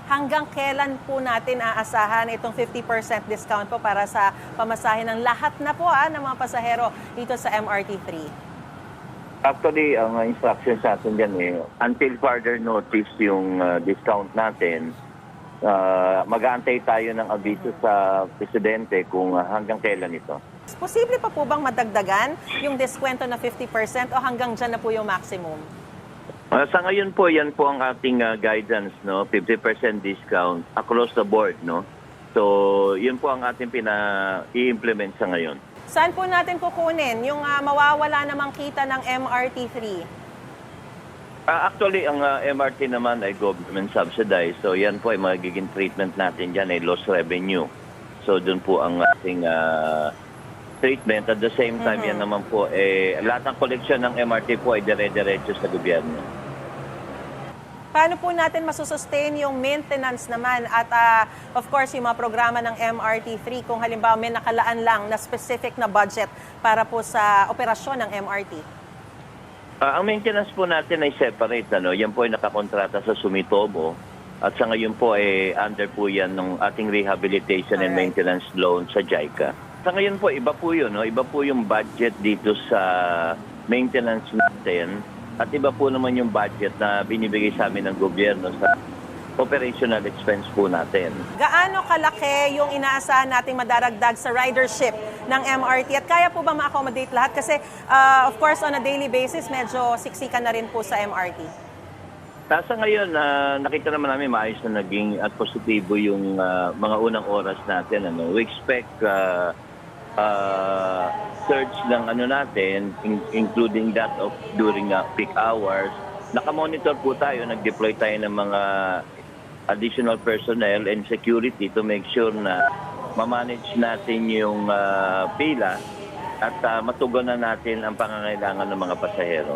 hanggang kailan po natin aasahan itong 50% discount po para sa pamasahe ng lahat na po ng mga pasahero dito sa MRT3? Actually, ang instruction sa atin dyan until further notice yung discount natin, mag-aantay tayo ng abiso sa presidente kung hanggang kailan ito. Posible pa po bang madagdagan yung diskwento na 50% o hanggang dyan na po yung maximum? Sa ngayon po, yan po ang ating guidance, no? 50% discount across the board, no? So, yun po ang ating i-implement sa ngayon. Saan po natin kukunin yung mawawala namang kita ng MRT3? Actually, ang MRT naman ay government subsidized. So, yan po ay magiging treatment natin dyan ay lost revenue. So, dun po ang ating treatment. At the same time, yan naman po, lahat ng koleksyon ng MRT po ay dire-diretso sa gobyerno. Paano po natin masusustain yung maintenance naman at of course yung mga programa ng MRT3 kung halimbawa may nakalaan lang na specific na budget para po sa operasyon ng MRT? Ang maintenance po natin ay separate. Yan po ay nakakontrata sa Sumitomo at sa ngayon po ay under po yan ng ating rehabilitation and maintenance loan sa JICA. Sa ngayon po, iba po yun. Iba po yung budget dito sa maintenance natin at iba po naman yung budget na binibigay sa amin ng gobyerno sa operational expense po natin. Gaano kalaki yung inaasahan nating madaragdag sa ridership ng MRT at kaya po ba ma-accommodate lahat? Kasi of course on a daily basis medyo siksikan na rin po sa MRT. Sa ngayon, nakita naman namin maayos na naging at positibo yung mga unang oras natin. We expect surge ng natin, including that of during peak hours. Nakamonitor po tayo, nag-deploy tayo ng mga additional personnel and security to make sure na ma-manage natin yung pila at matugunan natin ang pangangailangan ng mga pasahero.